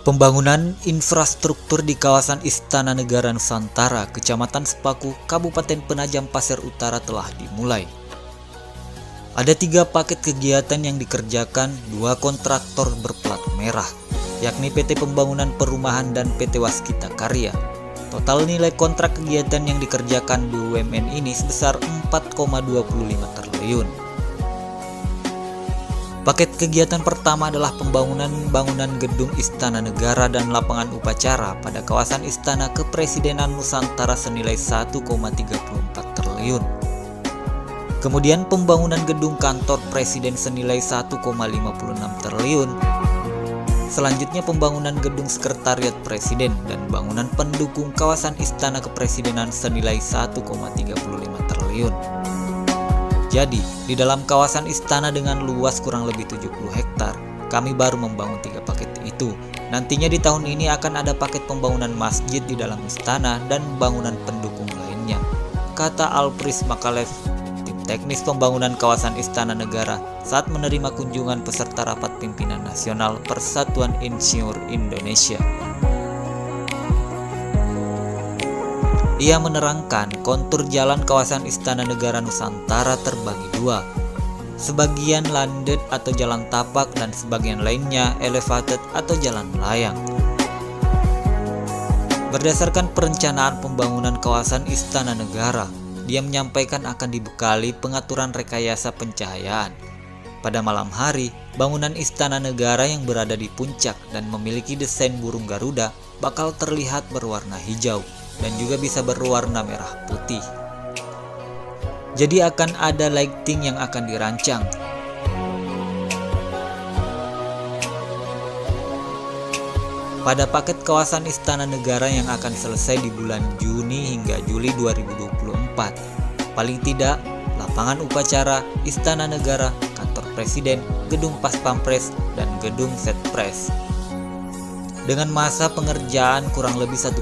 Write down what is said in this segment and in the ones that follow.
Pembangunan infrastruktur di kawasan Istana Negara Nusantara, Kecamatan Sepaku, Kabupaten Penajam Pasir Utara telah dimulai. Ada 3 paket kegiatan yang dikerjakan 2 kontraktor berplat merah, yakni PT Pembangunan Perumahan dan PT Waskita Karya. Total nilai kontrak kegiatan yang dikerjakan BUMN ini sebesar 4,25 triliun. Paket kegiatan pertama adalah pembangunan gedung Istana Negara dan lapangan upacara pada kawasan Istana Kepresidenan Nusantara senilai 1,34 triliun. Kemudian pembangunan gedung kantor Presiden senilai 1,56 triliun. Selanjutnya pembangunan gedung Sekretariat Presiden dan bangunan pendukung kawasan Istana Kepresidenan senilai 1,35 triliun. Jadi, di dalam kawasan istana dengan luas kurang lebih 70 hektar, kami baru membangun 3 paket itu. Nantinya di tahun ini akan ada paket pembangunan masjid di dalam istana dan bangunan pendukung lainnya, kata Alpris Makalev, tim teknis pembangunan kawasan Istana Negara saat menerima kunjungan peserta rapat pimpinan nasional Persatuan Insinyur Indonesia. Ia menerangkan kontur jalan kawasan Istana Negara Nusantara terbagi 2, sebagian landed atau jalan tapak dan sebagian lainnya elevated atau jalan layang. Berdasarkan perencanaan pembangunan kawasan Istana Negara, dia menyampaikan akan dibekali pengaturan rekayasa pencahayaan. Pada malam hari, bangunan Istana Negara yang berada di puncak dan memiliki desain burung Garuda bakal terlihat berwarna hijau dan juga bisa berwarna merah putih. Jadi akan ada lighting yang akan dirancang. Pada paket kawasan Istana Negara yang akan selesai di bulan Juni hingga Juli 2024, paling tidak lapangan upacara, Istana Negara, kantor Presiden, gedung Pas Pampres, dan gedung Setpres. Dengan masa pengerjaan kurang lebih 1,5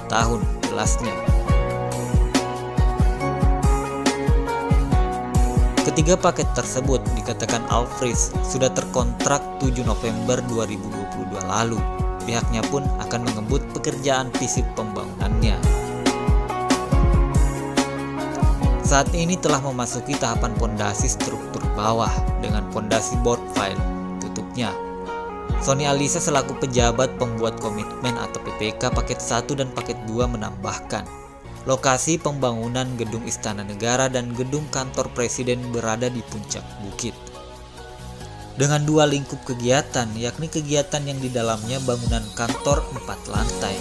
tahun, jelasnya. Ketiga paket tersebut dikatakan Alpris sudah terkontrak 7 November 2022 lalu. Pihaknya pun akan mengebut pekerjaan fisik pembangunannya. Saat ini telah memasuki tahapan pondasi struktur bawah dengan pondasi board file tutupnya. Sony Alisa selaku pejabat pembuat komitmen atau PPK paket 1 dan paket 2 menambahkan, lokasi pembangunan gedung Istana Negara dan gedung kantor Presiden berada di puncak bukit. Dengan 2 lingkup kegiatan, yakni kegiatan yang di dalamnya bangunan kantor 4 lantai,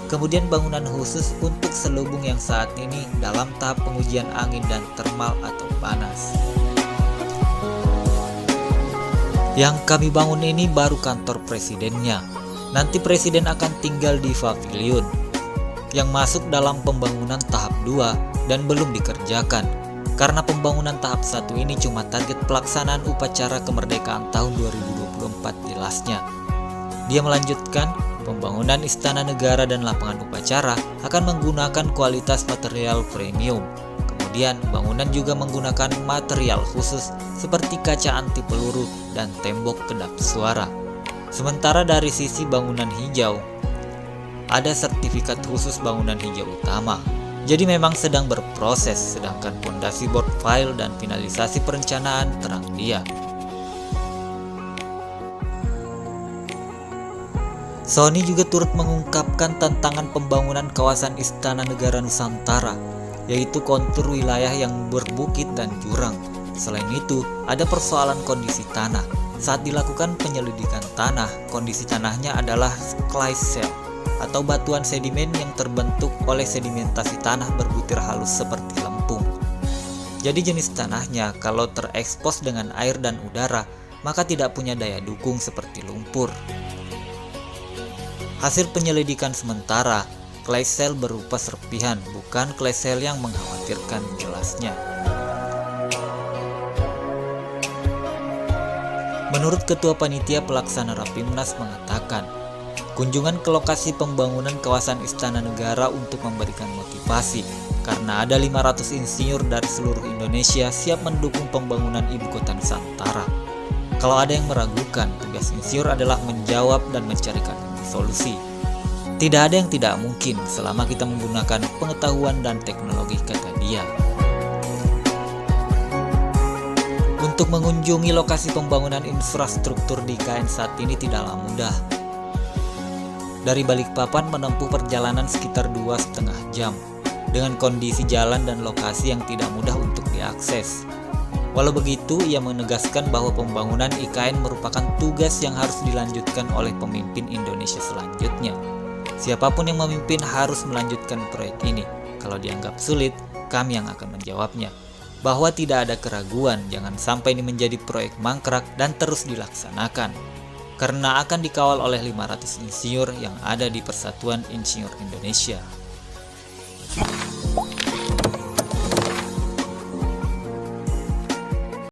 kemudian bangunan khusus untuk selubung yang saat ini dalam tahap pengujian angin dan termal atau panas. Yang kami bangun ini baru kantor presidennya. Nanti presiden akan tinggal di pavilion yang masuk dalam pembangunan tahap 2 dan belum dikerjakan. Karena pembangunan tahap 1 ini cuma target pelaksanaan upacara kemerdekaan tahun 2024, jelasnya. Dia melanjutkan, pembangunan Istana Negara dan lapangan upacara akan menggunakan kualitas material premium. Kemudian bangunan juga menggunakan material khusus seperti kaca anti peluru dan tembok kedap suara. Sementara dari sisi bangunan hijau, ada sertifikat khusus bangunan hijau utama. Jadi memang sedang berproses, sedangkan pondasi board file dan finalisasi perencanaan terang dia. Sony juga turut mengungkapkan tantangan pembangunan kawasan Istana Negara Nusantara, yaitu kontur wilayah yang berbukit dan jurang. Selain itu, ada persoalan kondisi tanah. Saat dilakukan penyelidikan tanah, kondisi tanahnya adalah clay shell atau batuan sedimen yang terbentuk oleh sedimentasi tanah berbutir halus seperti lempung. Jadi jenis tanahnya kalau terekspos dengan air dan udara, maka tidak punya daya dukung seperti lumpur. Hasil penyelidikan sementara, clay shell berupa serpihan, bukan clay shell yang mengkhawatirkan, jelasnya. Menurut Ketua Panitia Pelaksana Rapimnas mengatakan, kunjungan ke lokasi pembangunan kawasan Istana Negara untuk memberikan motivasi, karena ada 500 insinyur dari seluruh Indonesia siap mendukung pembangunan Ibu Kota Nusantara. Kalau ada yang meragukan, tugas insinyur adalah menjawab dan mencarikan solusi. Tidak ada yang tidak mungkin selama kita menggunakan pengetahuan dan teknologi, kata dia. Untuk mengunjungi lokasi pembangunan infrastruktur di IKN saat ini tidaklah mudah. Dari Balikpapan menempuh perjalanan sekitar 2,5 jam, dengan kondisi jalan dan lokasi yang tidak mudah untuk diakses. Walau begitu, ia menegaskan bahwa pembangunan IKN merupakan tugas yang harus dilanjutkan oleh pemimpin Indonesia selanjutnya. Siapapun yang memimpin harus melanjutkan proyek ini. Kalau dianggap sulit, kami yang akan menjawabnya. Bahwa tidak ada keraguan, jangan sampai ini menjadi proyek mangkrak dan terus dilaksanakan. Karena akan dikawal oleh 500 insinyur yang ada di Persatuan Insinyur Indonesia.